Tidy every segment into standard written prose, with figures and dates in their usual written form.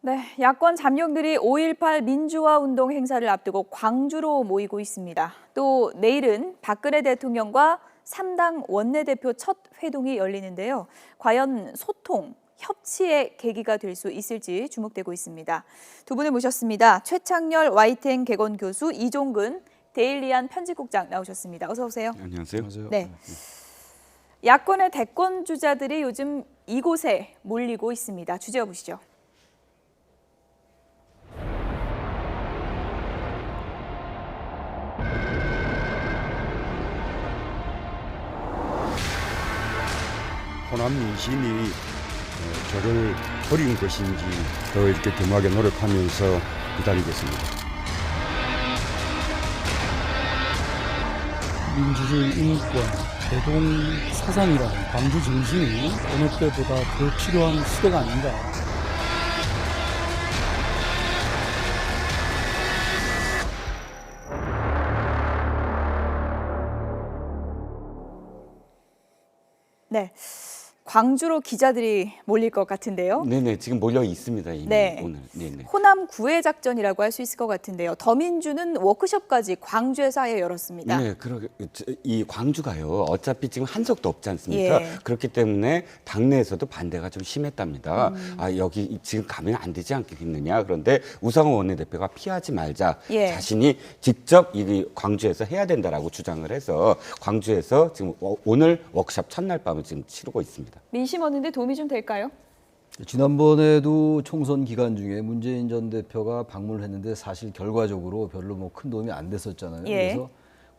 네, 야권 잠룡들이 5.18 민주화 운동 행사를 앞두고 광주로 모이고 있습니다. 또 내일은 박근혜 대통령과 3당 원내대표 첫 회동이 열리는데요. 과연 소통, 협치의 계기가 될 수 있을지 주목되고 있습니다. 두 분을 모셨습니다. 최창렬 YTN 개건 교수, 이종근 데일리안 편집국장 나오셨습니다. 어서 오세요. 안녕하세요. 네. 야권의 대권 주자들이 요즘 이곳에 몰리고 있습니다. 주제어 보시죠. 호남 민심이 저를 버린 것인지 더 이렇게 겸하게 노력하면서 기다리겠습니다. 민주주의, 인권, 대동 사상이라는 광주 정신이 어느 때보다 더 필요한 시대가 아닌가. 네, 광주로 기자들이 몰릴 것 같은데요. 네네, 지금 몰려 있습니다, 이미 네. 오늘. 네네. 호남 구애 작전이라고 할 수 있을 것 같은데요. 더민주는 워크숍까지 광주에서 아예 열었습니다. 네, 이 광주가요, 어차피 지금 한 적도 없지 않습니까? 예. 그렇기 때문에 당내에서도 반대가 좀 심했답니다. 여기 지금 가면 안 되지 않겠느냐. 그런데 우상호 원내대표가 피하지 말자. 예. 자신이 직접 이 광주에서 해야 된다라고 주장을 해서 광주에서 지금 오늘 워크숍 첫날 밤을 지금 치르고 있습니다. 민심 얻는데 도움이 좀 될까요? 지난번에도 총선 기간 중에 문재인 전 대표가 방문을 했는데 사실 결과적으로 별로 뭐 큰 도움이 안 됐었잖아요. 예. 그래서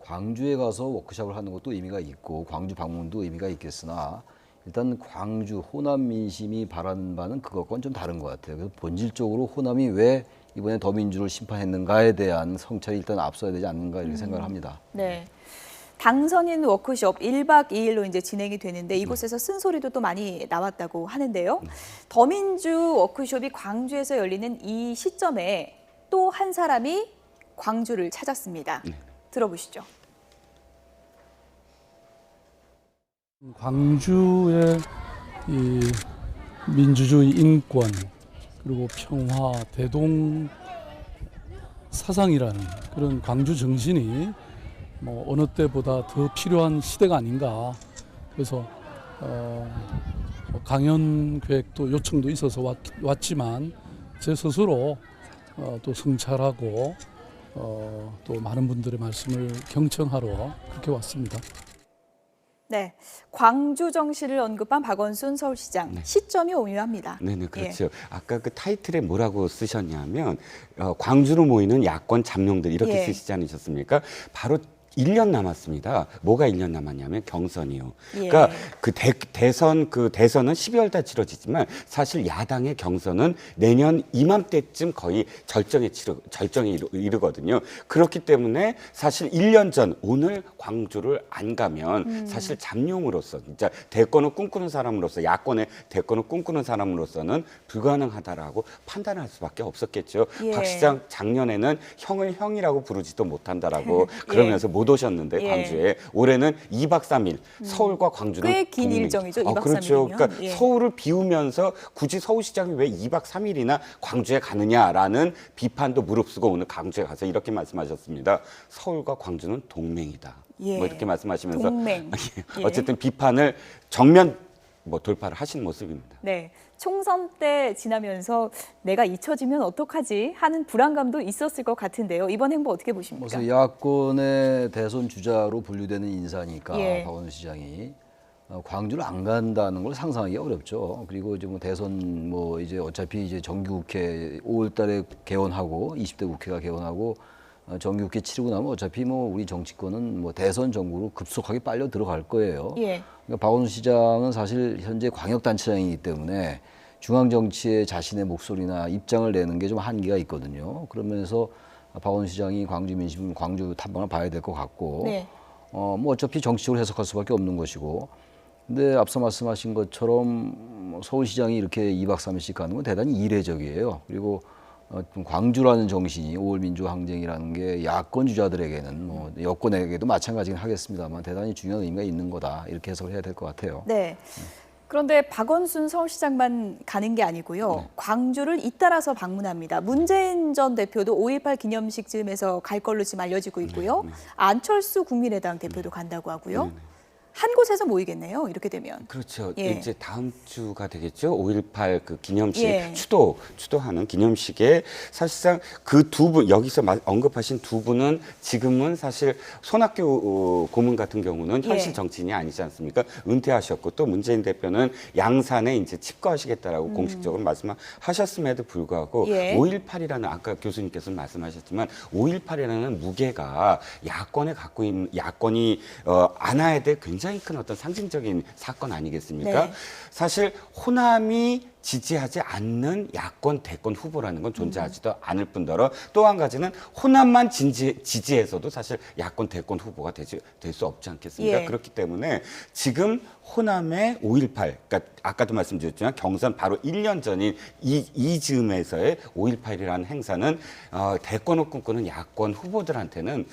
광주에 가서 워크숍을 하는 것도 의미가 있고 광주 방문도 의미가 있겠으나 일단 광주 호남 민심이 바라는 바는 그것과는 좀 다른 것 같아요. 그래서 본질적으로 호남이 왜 이번에 더민주를 심판했는가에 대한 성찰이 일단 앞서야 되지 않는가 이렇게 생각을 합니다. 네. 당선인 워크숍 1박 2일로 이제 진행이 되는데 이곳에서 쓴소리도 또 많이 나왔다고 하는데요. 더민주 워크숍이 광주에서 열리는 이 시점에 또 한 사람이 광주를 찾았습니다. 들어보시죠. 광주의 이 민주주의, 인권, 그리고 평화, 대동 사상이라는 그런 광주 정신이 뭐 어느 때보다 더 필요한 시대가 아닌가. 그래서 강연 계획도 요청도 있어서 왔지만 제 스스로 또 성찰하고 또 많은 분들의 말씀을 경청하러 그렇게 왔습니다. 네, 광주 정신을 언급한 박원순 서울시장. 시점이 오묘합니다. 네네, 그렇죠. 예. 아까 그 타이틀에 뭐라고 쓰셨냐면 광주로 모이는 야권 잠룡들 이렇게 예. 쓰시지 않으셨습니까? 바로 1년 남았습니다. 뭐가 1년 남았냐면 경선이요. 예. 그러니까 대선은 12월 달 치러지지만 사실 야당의 경선은 내년 이맘때쯤 거의 절정에 이르거든요. 그렇기 때문에 사실 1년 전 오늘 광주를 안 가면 사실 잠룡으로서 진짜 대권을 꿈꾸는 사람으로서 야권의 대권을 꿈꾸는 사람으로서는 불가능하다라고 판단할 수밖에 없었겠죠. 예. 박 시장 작년에는 형을 형이라고 부르지도 못한다라고 그러면서 못 오셨는데 예. 광주에 올해는 2박 3일 서울과 광주는 꽤 긴 동행. 일정이죠, 2박 그렇죠. 3일이면. 그러니까 예. 서울을 비우면서 굳이 서울시장이 왜 2박 3일이나 광주에 가느냐라는 비판도 무릅쓰고 오늘 광주에 가서 이렇게 말씀하셨습니다. 서울과 광주는 동맹이다. 예. 뭐 이렇게 말씀하시면서 동맹. 예. 어쨌든 비판을 정면 돌파를 하신 모습입니다. 네, 총선 때 지나면서 내가 잊혀지면 어떡하지 하는 불안감도 있었을 것 같은데요. 이번 행보 어떻게 보십니까? 그래서 야권의 대선 주자로 분류되는 인사니까 예. 박원순 시장이 광주를 안 간다는 걸 상상하기 어렵죠. 그리고 이제 뭐 대선 뭐 이제 어차피 이제 정기국회 5월달에 개원하고 20대 국회가 개원하고 정기국회 치르고 나면 어차피 뭐 우리 정치권은 뭐 대선 정국으로 급속하게 빨려 들어갈 거예요. 예. 그러니까 박원순 시장은 사실 현재 광역단체장이기 때문에 중앙 정치에 자신의 목소리나 입장을 내는 게 좀 한계가 있거든요. 그러면서 박원순 시장이 광주 민심, 광주 탐방을 봐야 될 것 같고, 네. 뭐 어차피 정치적으로 해석할 수밖에 없는 것이고, 근데 앞서 말씀하신 것처럼 서울시장이 이렇게 2박 3일씩 가는 건 대단히 이례적이에요. 그리고 광주라는 정신이 5월 민주항쟁이라는 게 야권 주자들에게는 뭐 여권에게도 마찬가지긴 하겠습니다만 대단히 중요한 의미가 있는 거다 이렇게 해석을 해야 될 것 같아요. 네. 그런데 박원순 서울시장만 가는 게 아니고요. 광주를 잇따라서 방문합니다. 문재인 전 대표도 5.18 기념식 즈음에서 갈 걸로 지금 알려지고 있고요. 안철수 국민의당 대표도 간다고 하고요. 한 곳에서 모이겠네요. 이렇게 되면. 그렇죠. 예. 이제 다음 주가 되겠죠. 5.18 그 기념식 예. 추도하는 기념식에 사실상 그 두 분, 여기서 언급하신 두 분은 지금은 사실 손학규 고문 같은 경우는 현실 예. 정치인이 아니지 않습니까? 은퇴하셨고 또 문재인 대표는 양산에 이제 집거하시겠다라고 공식적으로 말씀하셨음에도 불구하고 예. 5.18이라는 아까 교수님께서 말씀하셨지만 5.18이라는 무게가 야권에 갖고 있는 야권이 안아야 될 굉장히 큰 어떤 상징적인 사건 아니겠습니까? 네. 사실 호남이 지지하지 않는 야권 대권 후보라는 건 존재하지도 않을 뿐더러 또 한 가지는 호남만 지지해서도 사실 야권 대권 후보가 될 수 없지 않겠습니까? 예. 그렇기 때문에 지금 호남의 5.18, 그러니까 아까도 말씀드렸지만 경선 바로 1년 전인 이 즈음에서의 5.18이라는 행사는 대권을 꿈꾸는 야권 후보들한테는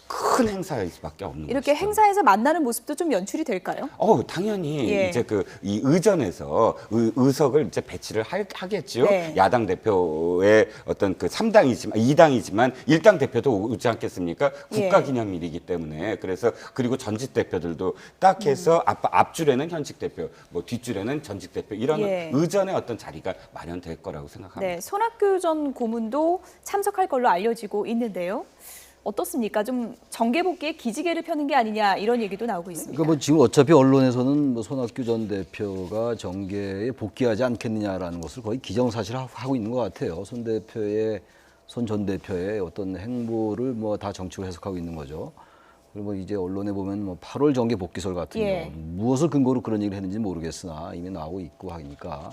큰 행사일 수밖에 없는 이렇게 것이죠. 행사에서 만나는 모습도 좀 연출이 될까요? 당연히 예. 이제 이 의전에서 의석을 이제 배치를 하겠죠. 네. 야당 대표의 어떤 그 3당이지만 2당이지만 1당 대표도 오지 않겠습니까? 예. 국가기념일이기 때문에 그래서 그리고 전직 대표들도 딱 해서 앞줄에는 현직 대표, 뭐 뒷줄에는 전직 대표 이런 예. 의전의 어떤 자리가 마련될 거라고 생각합니다. 네, 손학규 전 고문도 참석할 걸로 알려지고 있는데요. 어떻습니까? 좀 정계 복귀에 기지개를 펴는 게 아니냐 이런 얘기도 나오고 있습니다. 그러니까 뭐 지금 어차피 언론에서는 뭐 손학규 전 대표가 정계에 복귀하지 않겠느냐라는 것을 거의 기정사실하고 있는 것 같아요. 손 전 대표의 어떤 행보를 뭐 다 정치로 해석하고 있는 거죠. 그리고 이제 언론에 보면 뭐 8월 정계 복귀설 같은 예. 경우 무엇을 근거로 그런 얘기를 했는지 모르겠으나 이미 나오고 있고 하니까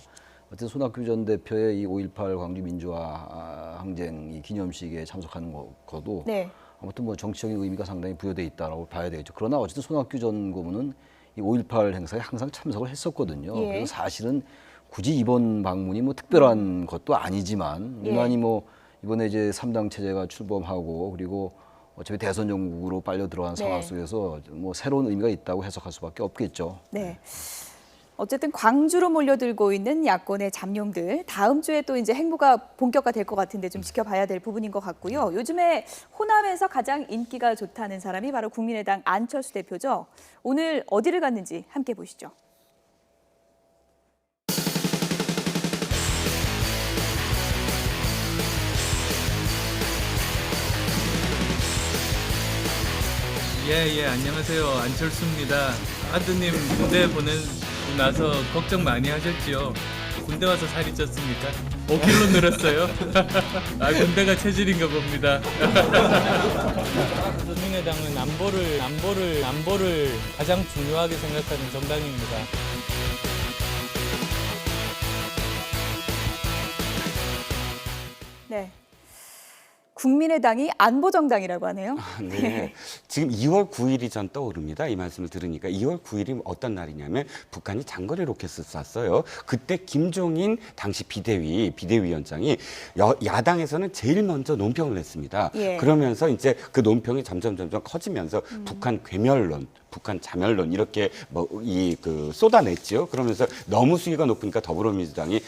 어쨌든 손학규 전 대표의 이 5.18 광주 민주화 항쟁 이 기념식에 참석하는 것도 네. 아무튼 뭐 정치적인 의미가 상당히 부여돼 있다라고 봐야 되겠죠. 그러나 어쨌든 손학규 전 고문은 이 5.18 행사에 항상 참석을 했었거든요. 예. 그래서 사실은 굳이 이번 방문이 뭐 특별한 것도 아니지만 예. 유난히 뭐 이번에 이제 3당 체제가 출범하고 그리고 어차피 대선 정국으로 빨려 들어간 상황 네. 속에서 뭐 새로운 의미가 있다고 해석할 수밖에 없겠죠. 네. 어쨌든 광주로 몰려들고 있는 야권의 잠룡들 다음 주에 또 이제 행보가 본격화될 것 같은데 좀 지켜봐야 될 부분인 것 같고요. 요즘에 호남에서 가장 인기가 좋다는 사람이 바로 국민의당 안철수 대표죠. 오늘 어디를 갔는지 함께 보시죠. 예, 안녕하세요. 안철수입니다. 아드님 군대 보내고 나서 걱정 많이 하셨지요? 군대 와서 살이 쪘습니까? 5kg 늘었어요? 군대가 체질인가 봅니다. 국민의당은 안보를 가장 중요하게 생각하는 정당입니다. 네. 국민의당이 안보정당이라고 하네요. 네. 지금 2월 9일이 전 떠오릅니다. 이 말씀을 들으니까 2월 9일이 어떤 날이냐면 북한이 장거리 로켓을 쐈어요. 그때 김종인 당시 비대위원장이 야당에서는 제일 먼저 논평을 냈습니다. 예. 그러면서 이제 그 논평이 점점 커지면서 북한 괴멸론, 북한 자멸론 이렇게 쏟아냈죠. 그러면서 너무 수위가 높으니까 더불어민주당이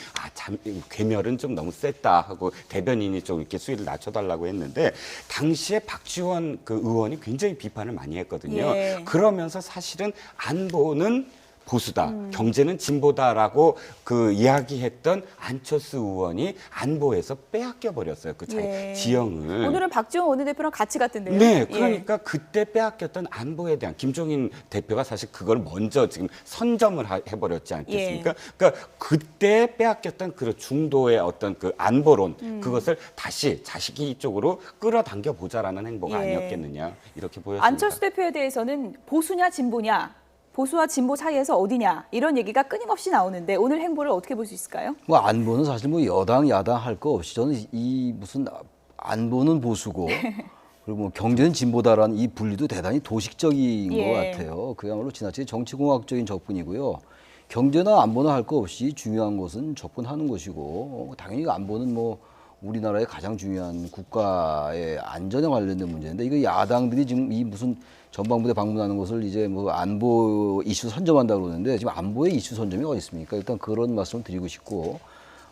괴멸은 좀 너무 셌다 하고 대변인이 좀 이렇게 수위를 낮춰달라고 했는데 당시에 박지원 그 의원이 굉장히 비판을 많이 했거든요. 예. 그러면서 사실은 안보는 보수다, 경제는 진보다라고 그 이야기했던 안철수 의원이 안보에서 빼앗겨 버렸어요. 그 예. 지형을. 오늘은 박지원 원내대표랑 같이 갔던데요. 네, 예. 그러니까 그때 빼앗겼던 안보에 대한 김종인 대표가 사실 그걸 먼저 지금 선점을 해버렸지 않겠습니까? 예. 그러니까 그때 빼앗겼던 그 중도의 어떤 그 안보론 그것을 다시 자식이 쪽으로 끌어당겨 보자라는 행보가 예. 아니었겠느냐 이렇게 보였습니다. 안철수 대표에 대해서는 보수냐 진보냐, 보수와 진보 사이에서 어디냐 이런 얘기가 끊임없이 나오는데 오늘 행보를 어떻게 볼 수 있을까요? 뭐 안보는 사실 뭐 여당 야당 할 거 없이 저는 이 무슨 안보는 보수고 그리고 뭐 경제는 진보다라는 이 분리도 대단히 도식적인 예. 것 같아요. 그야말로 지나치게 정치공학적인 접근이고요. 경제나 안보나 할 거 없이 중요한 것은 접근하는 것이고 당연히 안보는 뭐 우리나라의 가장 중요한 국가의 안전에 관련된 문제인데 이거 야당들이 지금 이 무슨 전방부대 방문하는 것을 이제 뭐 안보 이슈 선점한다고 그러는데 지금 안보의 이슈 선점이 어디 있습니까? 일단 그런 말씀을 드리고 싶고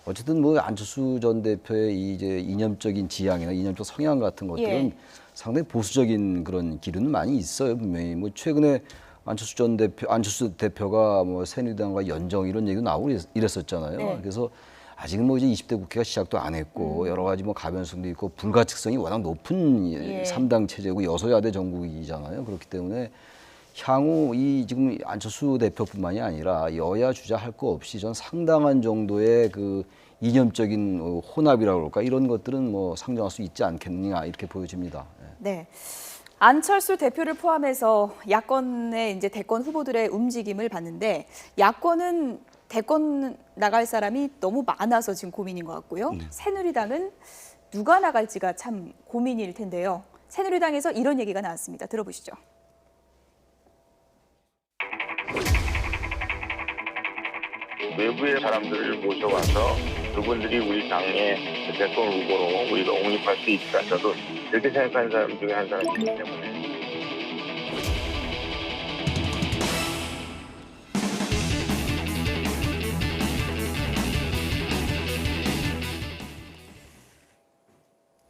어쨌든 뭐 안철수 전 대표의 이 이제 이념적인 지향이나 이념적 성향 같은 것들은 예. 상당히 보수적인 그런 기류는 많이 있어요, 분명히. 뭐 최근에 안철수 대표가 뭐 새누리당과 연정 이런 얘기도 나오고 이랬었잖아요. 네. 그래서 아직은 뭐 이제 20대 국회가 시작도 안 했고 여러 가지 뭐 가변성도 있고 불가측성이 워낙 높은 예. 3당 체제고 여소야대 정국이잖아요. 그렇기 때문에 향후 이 지금 안철수 대표뿐만이 아니라 여야 주자 할 거 없이 전 상당한 정도의 그 이념적인 혼합이라고 그럴까 이런 것들은 뭐 상정할 수 있지 않겠느냐 이렇게 보여집니다. 예. 네. 안철수 대표를 포함해서 야권의 이제 대권 후보들의 움직임을 봤는데 야권은 대권 나갈 사람이 너무 많아서 지금 고민인 것 같고요. 새누리당은 누가 나갈지가 참 고민일 텐데요. 새누리당에서 이런 얘기가 나왔습니다. 들어보시죠. 외부의 사람들을 모셔와서 그분들이 우리 당의 대권 후보로 우리가 옹립할 수 있다. 저도 그렇게 생각하는 사람 중에 한 사람이기 때문에.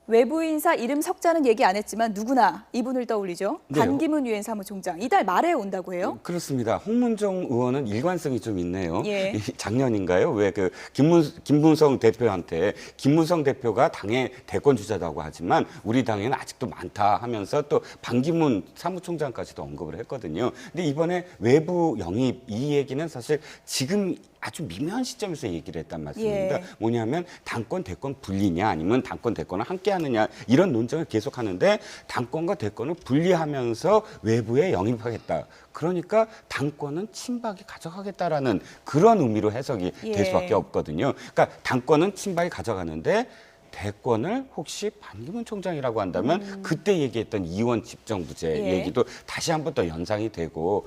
외부 인사 이름 석자는 얘기 안 했지만 누구나 이분을 떠올리죠. 네. 반기문 유엔 사무총장 이달 말에 온다고 해요. 그렇습니다. 홍문종 의원은 일관성이 좀 있네요. 예. 작년인가요? 왜 그 김문성 대표한테 김문성 대표가 당의 대권 주자라고 하지만 우리 당에는 아직도 많다 하면서 또 반기문 사무총장까지도 언급을 했거든요. 근데 이번에 외부 영입 이 얘기는 사실 지금 아주 미묘한 시점에서 얘기를 했단 말씀입니다. 예. 뭐냐면 당권 대권 분리냐 아니면 당권 대권을 함께 하느냐 이런 논쟁을 계속하는데 당권과 대권을 분리하면서 외부에 영입하겠다. 그러니까 당권은 친박이 가져가겠다라는 그런 의미로 해석이 될 예. 수밖에 없거든요. 그러니까 당권은 친박이 가져가는데 대권을 혹시 반기문 총장이라고 한다면 그때 얘기했던 이원 집정부제 예. 얘기도 다시 한번 더 연상이 되고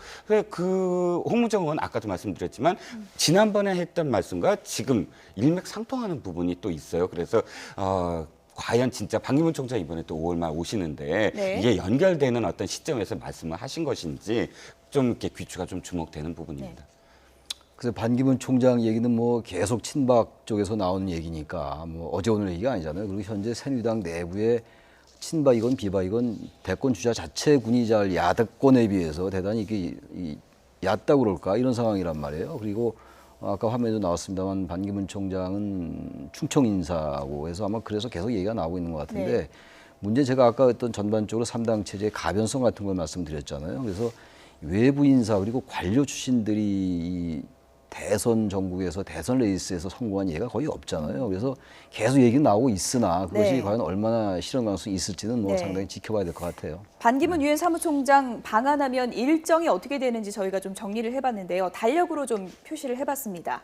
그 홍문정 의원 아까도 말씀드렸지만 지난번에 했던 말씀과 지금 일맥상통하는 부분이 또 있어요. 그래서 과연 진짜 반기문 총장 이번에 또 5월 말 오시는데 네. 이게 연결되는 어떤 시점에서 말씀을 하신 것인지 좀 이렇게 귀추가 좀 주목되는 부분입니다. 그래서 반기문 총장 얘기는 뭐 계속 친박 쪽에서 나오는 얘기니까 뭐 어제 오늘 얘기가 아니잖아요. 그리고 현재 새누리당 내부에 친박이건 비박이건 대권 주자 자체 군의잘 야당권에 비해서 대단히 이게 얕다고 그럴까 이런 상황이란 말이에요. 그리고 아까 화면에도 나왔습니다만 반기문 총장은 충청 인사고 해서 아마 그래서 계속 얘기가 나오고 있는 것 같은데 네. 문제 제가 아까 어떤 전반적으로 3당 체제의 가변성 같은 걸 말씀드렸잖아요. 그래서 외부 인사 그리고 관료 출신들이 이 대선 전국에서 대선 레이스에서 성공한 예가 거의 없잖아요. 그래서 계속 얘기는 나오고 있으나 그것이 네. 과연 얼마나 실현 가능성이 있을지는 뭐 네. 상당히 지켜봐야 될 것 같아요. 반기문 유엔 사무총장 방한하면 일정이 어떻게 되는지 저희가 좀 정리를 해봤는데요. 달력으로 좀 표시를 해봤습니다.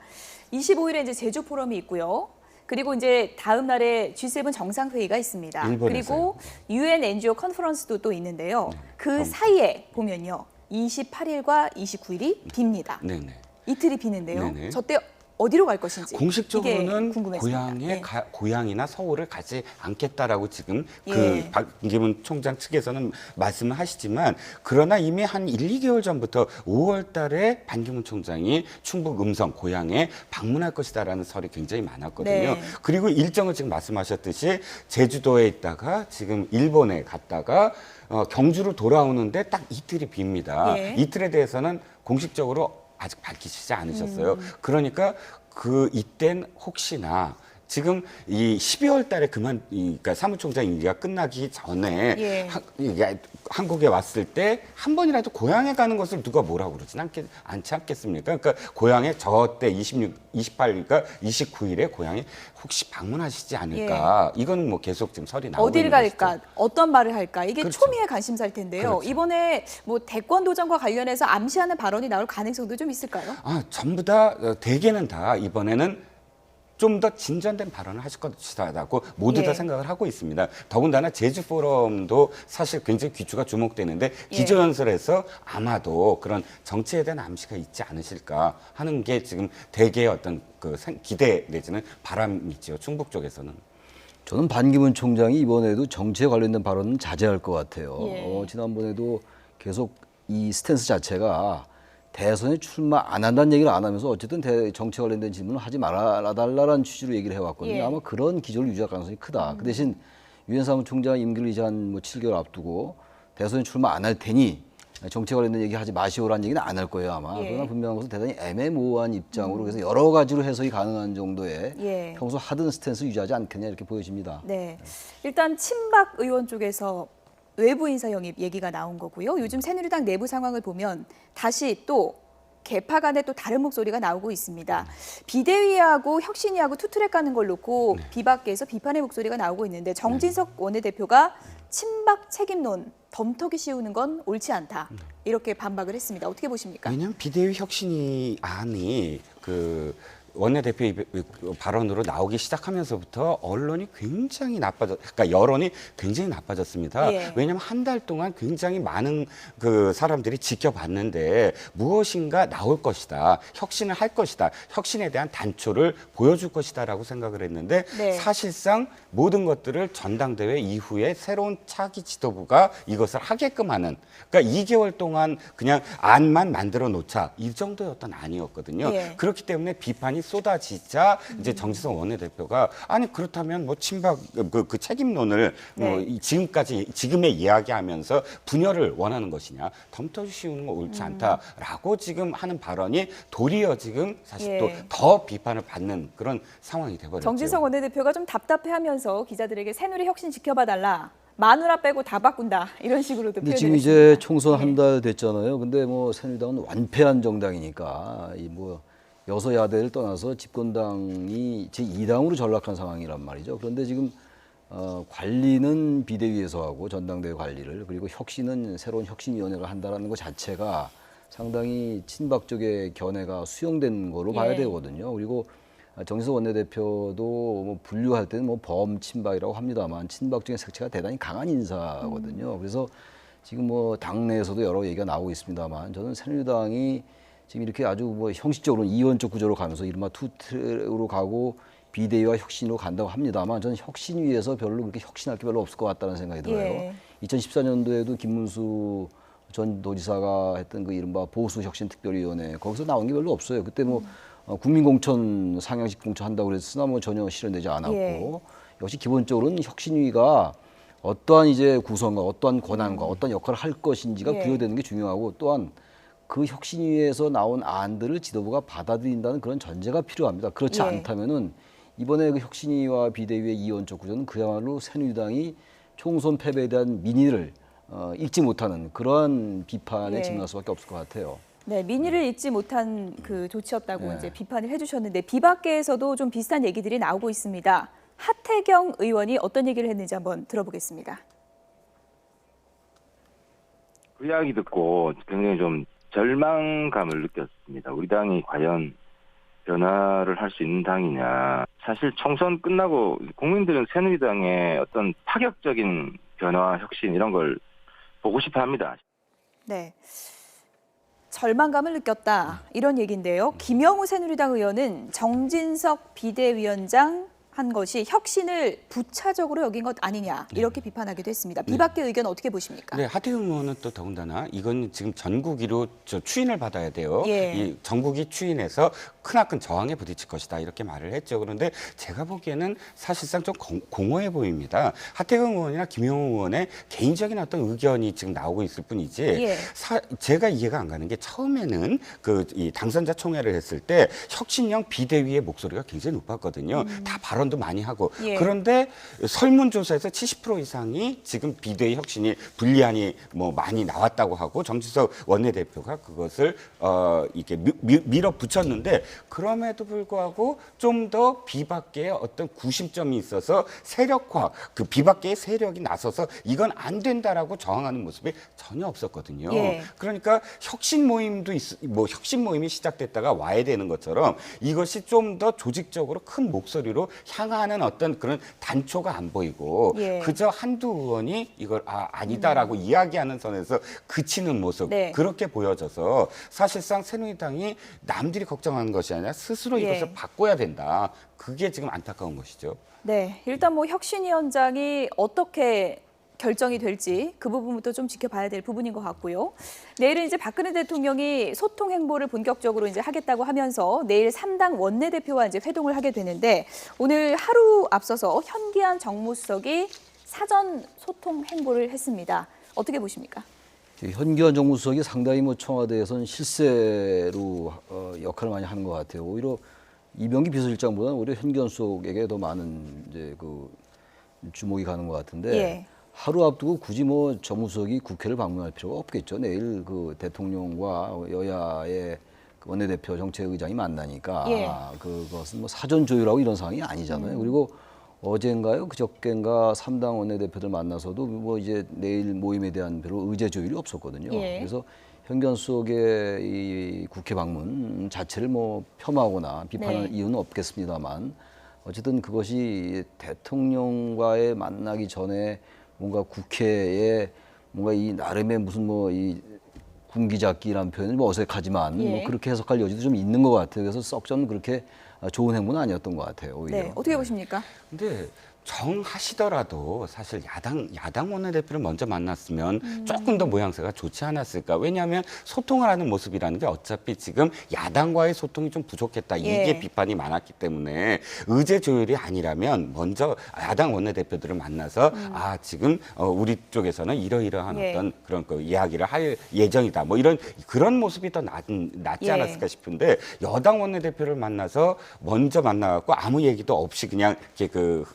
25일에 이제 제주 포럼이 있고요. 그리고 이제 다음 날에 G7 정상회의가 있습니다. 일본에서요. 그리고 UN NGO 컨퍼런스도 또 있는데요. 그 사이에 보면요. 28일과 29일이 빕니다. 네네. 이틀이 비는데요. 네네. 저때 어디로 갈 것인지 공식적으로는 이게 궁금했습니다. 고향에 네. 고향이나 서울을 가지 않겠다라고 지금 예. 그 반기문 총장 측에서는 말씀을 하시지만 그러나 이미 한 1, 2개월 전부터 5월 달에 반기문 총장이 충북 음성 고향에 방문할 것이다라는 설이 굉장히 많았거든요. 네. 그리고 일정을 지금 말씀하셨듯이 제주도에 있다가 지금 일본에 갔다가 경주로 돌아오는데 딱 이틀이 빈니다. 예. 이틀에 대해서는 공식적으로 아직 밝히시지 않으셨어요. 그러니까 이땐 혹시나 지금 이 12월 달에 그러니까 사무총장 임기가 끝나기 전에 예. 한국에 왔을 때 한 번이라도 고향에 가는 것을 누가 뭐라고 그러진 않지 않겠습니까? 그러니까 고향에 저때 28일과 29일에 고향에 혹시 방문하시지 않을까? 이건 뭐 계속 지금 설이 나오고 어디를 있는 갈까? 것이죠. 어떤 말을 할까? 이게 그렇죠. 초미의 관심사일 텐데요. 그렇죠. 이번에 뭐 대권 도전과 관련해서 암시하는 발언이 나올 가능성도 좀 있을까요? 전부 다 대개는 다 이번에는 좀 더 진전된 발언을 하실 것이다라고 모두 예. 다 생각을 하고 있습니다. 더군다나 제주 포럼도 사실 굉장히 귀추가 주목되는데 예. 기조연설에서 아마도 그런 정치에 대한 암시가 있지 않으실까 하는 게 지금 대개의 어떤 기대 내지는 바람이죠. 충북 쪽에서는. 저는 반기문 총장이 이번에도 정치에 관련된 발언은 자제할 것 같아요. 예. 지난번에도 계속 이 스탠스 자체가 대선에 출마 안 한다는 얘기를 안 하면서 어쨌든 정치 관련된 질문을 하지 말아달라는 취지로 얘기를 해왔거든요. 예. 아마 그런 기조를 유지할 가능성이 크다. 그 대신 유엔 사무총장 임기를 이제 한 7개월 앞두고 대선에 출마 안 할 테니 정치 관련된 얘기 하지 마시오라는 얘기는 안 할 거예요 아마. 예. 그러나 분명한 것은 대단히 애매모호한 입장으로 그래서 여러 가지로 해석이 가능한 정도의 예. 평소 하던 스탠스 유지하지 않겠냐 이렇게 보여집니다. 네. 일단 친박 의원 쪽에서 외부 인사 영입 얘기가 나온 거고요. 요즘 새누리당 내부 상황을 보면 다시 또 개파 간에 또 다른 목소리가 나오고 있습니다. 비대위하고 혁신위하고 투트랙 가는 걸 놓고 비박계에서 비판의 목소리가 나오고 있는데 정진석 원내대표가 친박 책임론 덤터기 씌우는 건 옳지 않다. 이렇게 반박을 했습니다. 어떻게 보십니까? 왜냐하면 비대위 혁신이 안이 원내대표 발언으로 나오기 시작하면서부터 언론이 굉장히 그러니까 여론이 굉장히 나빠졌습니다. 예. 왜냐하면 한 달 동안 굉장히 많은 그 사람들이 지켜봤는데 무엇인가 나올 것이다, 혁신을 할 것이다, 혁신에 대한 단초를 보여줄 것이다라고 생각을 했는데 네. 사실상 모든 것들을 전당대회 이후에 새로운 차기 지도부가 이것을 하게끔 하는, 그러니까 2개월 동안 그냥 안만 만들어 놓자 이 정도였던 안이었거든요. 예. 그렇기 때문에 비판이 쏟아지자 이제 정진석 원내대표가 아니 그렇다면 뭐 친박 그 책임론을 뭐 네. 지금의 이야기하면서 분열을 원하는 것이냐, 덤터기 씌우는 거 옳지 않다라고 지금 하는 발언이 도리어 지금 사실 예. 또 더 비판을 받는 그런 상황이 돼버렸죠. 정진석 원내대표가 좀 답답해하면서 기자들에게 새누리 혁신 지켜봐달라. 마누라 빼고 다 바꾼다. 이런 식으로도 근데 표현을 지금 이제 했습니다. 총선 예. 한 달 됐잖아요. 근데 뭐 새누리당은 완패한 정당이니까 이 뭐 여서야대를 떠나서 집권당이 제2당으로 전락한 상황이란 말이죠. 그런데 지금 관리는 비대위에서 하고 전당대회 관리를, 그리고 혁신은 새로운 혁신위원회가 한다라는 것 자체가 상당히 친박 쪽의 견해가 수용된 거로 봐야 예. 되거든요. 그리고 정진석 원내대표도 뭐 분류할 때는 뭐 범친박이라고 합니다만 친박 중에 색채가 대단히 강한 인사거든요. 그래서 지금 뭐 당내에서도 여러 얘기가 나오고 있습니다만 저는 새누리당이 지금 이렇게 아주 뭐 형식적으로 이원적 구조로 가면서 이른바 투트랙으로 가고 비대위와 혁신으로 간다고 합니다만 저는 혁신위에서 별로 그렇게 혁신할 게 별로 없을 것 같다는 생각이 들어요. 예. 2014년도에도 김문수 전 도지사가 했던 그 이른바 보수혁신특별위원회 거기서 나온 게 별로 없어요. 그때 뭐 국민공천 상향식 공천 한다고 그랬으나 뭐 전혀 실현되지 않았고 예. 역시 기본적으로는 혁신위가 어떠한 이제 구성과 어떠한 권한과 어떠한 역할을 할 것인지가 예. 부여되는 게 중요하고 또한 그 혁신위에서 나온 안들을 지도부가 받아들인다는 그런 전제가 필요합니다. 그렇지 예. 않다면은 이번에 그 혁신위와 비대위의 이원적 구조는 그야말로 새누리당이 총선 패배에 대한 민의를 읽지 못하는 그러한 비판에 예. 직면할 수밖에 없을 것 같아요. 네, 민의를 읽지 못한 그 조치였다고 네. 이제 비판을 해주셨는데 비박계에서도 좀 비슷한 얘기들이 나오고 있습니다. 하태경 의원이 어떤 얘기를 했는지 한번 들어보겠습니다. 그 이야기 듣고 굉장히 좀 절망감을 느꼈습니다. 우리 당이 과연 변화를 할 수 있는 당이냐. 사실 총선 끝나고 국민들은 새누리당의 어떤 파격적인 변화, 혁신 이런 걸 보고 싶어 합니다. 네. 절망감을 느꼈다. 이런 얘기인데요. 김영우 새누리당 의원은 정진석 비대위원장 한 것이 혁신을 부차적으로 여긴 것 아니냐 이렇게 비판하기도 했습니다. 비박계 의견 어떻게 보십니까? 네, 하태경 의원은 또 더군다나 이건 지금 전국위로 추인을 받아야 돼요. 예. 이 전국위 추인해서 크나큰 저항에 부딪힐 것이다 이렇게 말을 했죠. 그런데 제가 보기에는 사실상 좀 공허해 보입니다. 하태경 의원이나 김영우 의원의 개인적인 어떤 의견이 지금 나오고 있을 뿐이지 예. 제가 이해가 안 가는 게 처음에는 이 당선자 총회를 했을 때 혁신형 비대위의 목소리가 굉장히 높았거든요. 다 발언도 많이 하고 예. 그런데 설문조사에서 70% 이상이 지금 비대위 혁신이 불리한이 뭐 많이 나왔다고 하고 정진석 원내대표가 그것을 이렇게 밀어붙였는데 그럼에도 불구하고 좀 더 비박계의 어떤 구심점이 있어서 세력화, 그 비박계의 세력이 나서서 이건 안 된다라고 저항하는 모습이 전혀 없었거든요. 예. 그러니까 혁신 모임이 시작됐다가 와야 되는 것처럼 이것이 좀 더 조직적으로 큰 목소리로 향하는 어떤 그런 단초가 안 보이고 예. 그저 한두 의원이 이걸 아니다라고 이야기하는 선에서 그치는 모습 네. 그렇게 보여져서 사실상 새누리당이 남들이 걱정하는 것이 아니라 스스로 예. 이것을 바꿔야 된다. 그게 지금 안타까운 것이죠. 네, 일단 뭐 혁신위원장이 어떻게 결정이 될지 그 부분부터 좀 지켜봐야 될 부분인 것 같고요. 내일은 이제 박근혜 대통령이 소통 행보를 본격적으로 이제 하겠다고 하면서 내일 3당 원내대표와 이제 회동을 하게 되는데 오늘 하루 앞서서 현기한 정무수석이 사전 소통 행보를 했습니다. 어떻게 보십니까? 현기환 정무수석이 상당히 뭐 청와대에서는 실세로 역할을 많이 하는 것 같아요. 오히려 이병기 비서실장보다는 오히려 현기환 수석에게 더 많은 이제 그 주목이 가는 것 같은데 예. 하루 앞두고 굳이 뭐 정무수석이 국회를 방문할 필요가 없겠죠. 내일 그 대통령과 여야의 그 원내대표 정책의장이 만나니까 예. 그것은 뭐 사전 조율하고 이런 상황이 아니잖아요. 그리고 어젠가요, 그저께인가 3당 원내대표들 만나서도 뭐 이제 내일 모임에 대한 별로 의제 조율이 없었거든요. 예. 그래서 현기환 수석의 이 국회 방문 자체를 뭐 폄하하거나 비판할 네. 이유는 없겠습니다만 어쨌든 그것이 대통령과의 만나기 전에 뭔가 국회에 뭔가 이 나름의 무슨 뭐 이 군기잡기라는 표현은 뭐 어색하지만 예. 뭐 그렇게 해석할 여지도 좀 있는 것 같아요. 그래서 썩 저는 그렇게 좋은 행보는 아니었던 것 같아요. 오히려. 네, 어떻게 보십니까? 근데 정하시더라도 사실 야당 원내대표를 먼저 만났으면 조금 더 모양새가 좋지 않았을까. 왜냐하면 소통을 하는 모습이라는 게 어차피 지금 야당과의 소통이 좀 부족했다. 이게 예. 비판이 많았기 때문에 의제 조율이 아니라면 먼저 야당 원내대표들을 만나서 아 지금 우리 쪽에서는 이러이러한 예. 어떤 그런 그 이야기를 할 예정이다. 뭐 이런 그런 모습이 더 낫지 예. 않았을까 싶은데 여당 원내대표를 만나서 먼저 만나갖고 아무 얘기도 없이 그냥 이렇게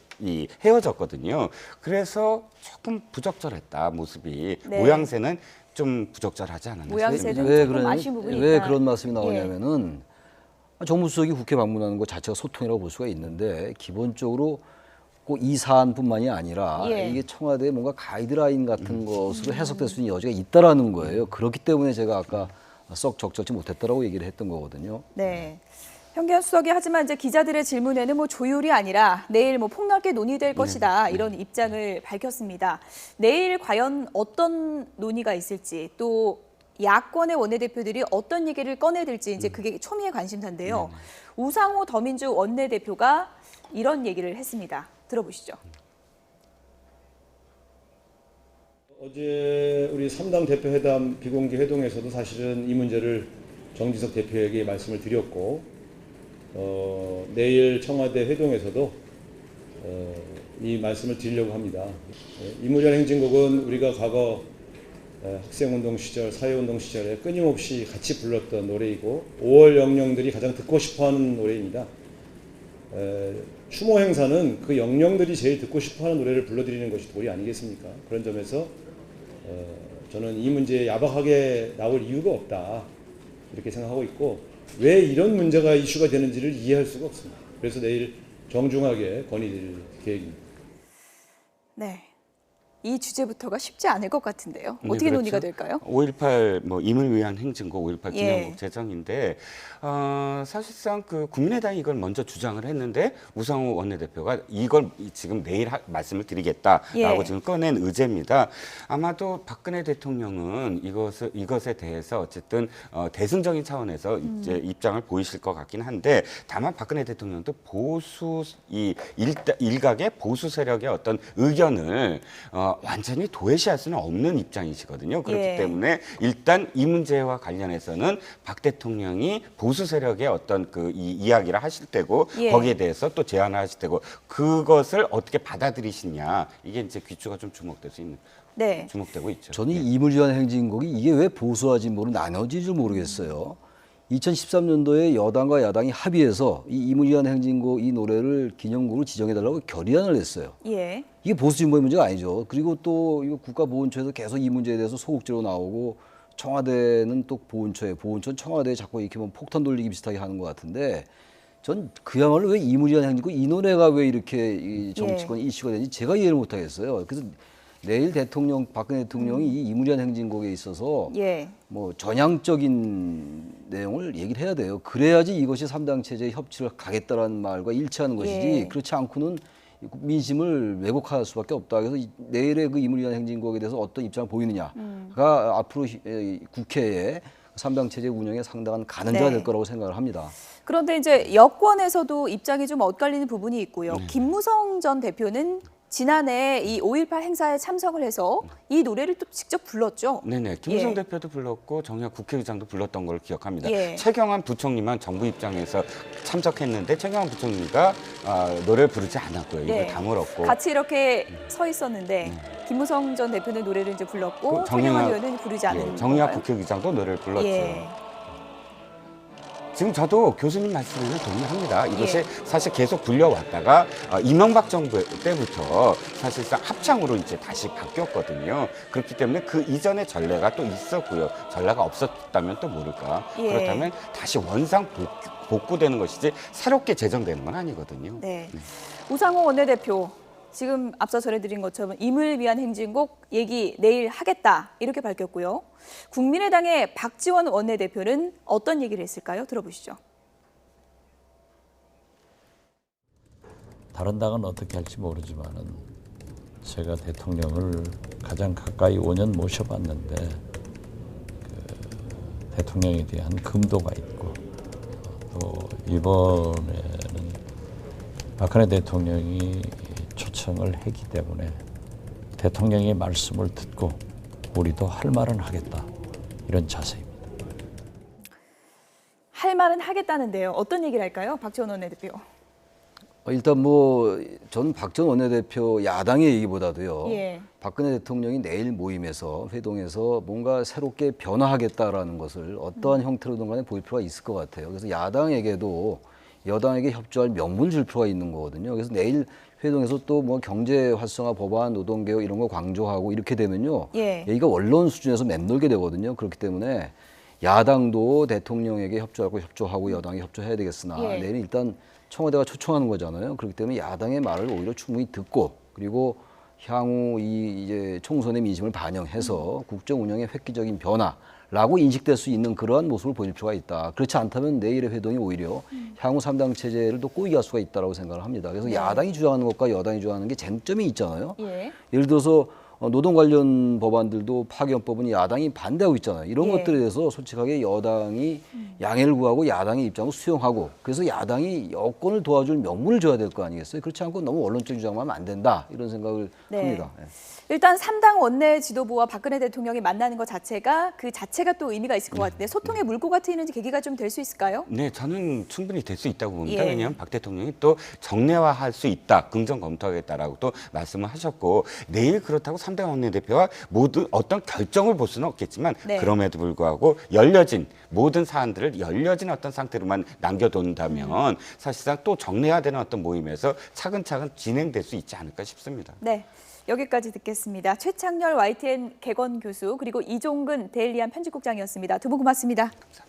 헤어졌거든요. 그래서 조금 부적절했다 모습이. 네. 모양새는 좀 부적절하지 않았나 모양새는 싶습니다. 왜 조금 그런 아쉬운 부분이 왜 있다. 그런 말씀이 나오냐면은 정무수석이 국회 방문하는 것 자체가 소통이라고 볼 수가 있는데 기본적으로 꼭 이 사안뿐만이 아니라 예. 이게 청와대의 뭔가 가이드라인 같은 것으로 해석될 수 있는 여지가 있다라는 거예요. 그렇기 때문에 제가 아까 썩 적절치 못했다라고 얘기를 했던 거거든요. 네. 현기환 수석이 하지만 이제 기자들의 질문에는 뭐 조율이 아니라 내일 뭐 폭넓게 논의될 것이다 이런 입장을 밝혔습니다. 내일 과연 어떤 논의가 있을지 또 야권의 원내대표들이 어떤 얘기를 꺼내들지 이제 그게 초미의 관심사인데요. 우상호 더민주 원내대표가 이런 얘기를 했습니다. 들어보시죠. 어제 우리 3당 대표회담 비공개 회동에서도 사실은 이 문제를 정진석 대표에게 말씀을 드렸고 내일 청와대 회동에서도 이 말씀을 드리려고 합니다. 이무련 행진곡은 우리가 과거 학생운동 시절, 사회운동 시절에 끊임없이 같이 불렀던 노래이고 5월 영령들이 가장 듣고 싶어하는 노래입니다. 추모 행사는 그 영령들이 제일 듣고 싶어하는 노래를 불러드리는 것이 도리 아니겠습니까? 그런 점에서 저는 이 문제에 야박하게 나올 이유가 없다 이렇게 생각하고 있고 왜 이런 문제가 이슈가 되는지를 이해할 수가 없습니다. 그래서 내일 정중하게 건의드릴 계획입니다. 네. 이 주제부터가 쉽지 않을 것 같은데요. 어떻게 그렇죠. 논의가 될까요? 5.18 뭐 임을 위한 행진곡 5.18 예. 기념곡 제정인데 사실상 그 국민의당이 이걸 먼저 주장을 했는데 우상호 원내대표가 이걸 지금 내일 말씀을 드리겠다라고 예. 지금 꺼낸 의제입니다. 아마도 박근혜 대통령은 이것에 대해서 어쨌든 대승적인 차원에서 이제 입장을 보이실 것 같긴 한데 다만 박근혜 대통령도 보수 일각의 보수 세력의 어떤 의견을 완전히 도외시할 수는 없는 입장이시거든요. 그렇기 예. 때문에 일단 이 문제와 관련해서는 박 대통령이 보수 세력의 어떤 그 이야기를 하실 때고 예. 거기에 대해서 또 제안을 하실 때고 그것을 어떻게 받아들이시냐 이게 이제 귀추가 좀 네. 주목되고 있죠. 저는 이 이물위한 행진곡이 이게 왜 보수와 진보로 나눠질 줄 모르겠어요. 2013년도에 여당과 야당이 합의해서 이 이물위한 행진곡 이 노래를 기념곡으로 지정해달라고 결의안을 냈어요. 예. 이게 보수 진보의 문제가 아니죠. 그리고 또 이거 국가보훈처에서 계속 이 문제에 대해서 소극적으로 나오고 청와대는 또 보훈처는 청와대에 자꾸 이렇게 뭐 폭탄 돌리기 비슷하게 하는 것 같은데 전 그야말로 왜 이물위한 행진곡 이 노래가 왜 이렇게 이 정치권 이슈가 되는지 제가 이해를 못하겠어요. 그래서 내일 박근혜 대통령이 이 이물위한 행진곡에 있어서 예. 뭐 전향적인 내용을 얘기를 해야 돼요. 그래야지 이것이 3당 체제의 협치를 가겠다라는 말과 일치하는 것이지 예. 그렇지 않고는 민심을 왜곡할 수밖에 없다. 그래서 내일의 그 이물위한 행진곡에 대해서 어떤 입장을 보이느냐가 앞으로 국회에 삼당 체제 운영에 상당한 가는자가 네. 될 거라고 생각을 합니다. 그런데 이제 여권에서도 입장이 좀 엇갈리는 부분이 있고요. 네. 김무성 전 대표는 지난해 이 5.18 행사에 참석을 해서 이 노래를 또 직접 불렀죠. 네네. 김무성 예. 대표도 불렀고 정의학 국회의장도 불렀던 걸 기억합니다. 예. 최경환 부총리만 정부 입장에서 참석했는데 최경환 부총리가 노래를 부르지 않았고요. 네. 입을 다물었고. 같이 이렇게 서 있었는데 김무성 전 대표는 노래를 이제 불렀고 그 최경환 의원은 부르지 않은 정의학 건가요? 국회의장도 노래를 불렀죠. 예. 지금 저도 교수님 말씀에는 동의합니다. 이것이 예. 사실 계속 불려왔다가 이명박 정부 때부터 사실상 합창으로 이제 다시 바뀌었거든요. 그렇기 때문에 그 이전의 전례가 또 있었고요. 전례가 없었다면 또 모를까. 예. 그렇다면 다시 원상 복구되는 것이지 새롭게 제정되는 건 아니거든요. 네. 우상호 원내대표 지금 앞서 전해드린 것처럼 임을 위한 행진곡 얘기 내일 하겠다 이렇게 밝혔고요. 국민의당의 박지원 원내대표는 어떤 얘기를 했을까요? 들어보시죠. 다른 당은 어떻게 할지 모르지만은 제가 대통령을 가장 가까이 5년 모셔봤는데 그 대통령에 대한 금도가 있고 또 이번에는 박근혜 대통령이 초청을 했기 때문에 대통령의 말씀을 듣고 우리도 할 말은 하겠다 이런 자세입니다. 할 말은 하겠다는데요. 어떤 얘기를 할까요? 박지원 원내대표. 일단 뭐 저는 박지원 원내대표 야당의 얘기보다도요. 예. 박근혜 대통령이 내일 모임에서 회동에서 뭔가 새롭게 변화하겠다라는 것을 어떠한 형태로든 간에 보일 필요가 있을 것 같아요. 그래서 야당에게도 여당에게 협조할 명분을 줄 필요가 있는 거거든요. 그래서 내일 회동에서 또 뭐 경제 활성화 법안, 노동개혁 이런 거 강조하고 이렇게 되면요. 예. 얘기가 원론 수준에서 맴돌게 되거든요. 그렇기 때문에 야당도 대통령에게 협조하고 여당이 협조해야 되겠으나 예. 내일 일단 청와대가 초청하는 거잖아요. 그렇기 때문에 야당의 말을 오히려 충분히 듣고 그리고 향후 이제 총선의 민심을 반영해서 국정 운영의 획기적인 변화라고 인식될 수 있는 그러한 모습을 보일 필요가 있다. 그렇지 않다면 내일의 회동이 오히려 향후 3당 체제를 또 꼬이게 할 수가 있다고 생각을 합니다. 그래서 네. 야당이 주장하는 것과 여당이 주장하는 게 쟁점이 있잖아요. 예. 예를 들어서 노동 관련 법안들도 파견법은 야당이 반대하고 있잖아요. 이런 예. 것들에 대해서 솔직하게 여당이 양해를 구하고 야당의 입장을 수용하고 그래서 야당이 여권을 도와줄 명분을 줘야 될 거 아니겠어요? 그렇지 않고 너무 원론적인 주장만 하면 안 된다. 이런 생각을 네. 합니다. 예. 일단 3당 원내 지도부와 박근혜 대통령이 만나는 것 자체가 또 의미가 있을 것 같은데 소통의 물꼬가 트이는 계기가 좀 될 수 있을까요? 네, 저는 충분히 될 수 있다고 봅니다. 예. 왜냐하면 박 대통령이 또 정례화할 수 있다, 긍정 검토하겠다라고 또 말씀을 하셨고 내일 그렇다고 3당 원내대표와 모든 어떤 결정을 볼 수는 없겠지만 네. 그럼에도 불구하고 열려진 모든 사안들을 열려진 어떤 상태로만 남겨둔다면 사실상 또 정례화되는 어떤 모임에서 차근차근 진행될 수 있지 않을까 싶습니다. 네. 여기까지 듣겠습니다. 최창렬 YTN 개건 교수 그리고 이종근 데일리안 편집국장이었습니다. 두 분 고맙습니다. 감사합니다.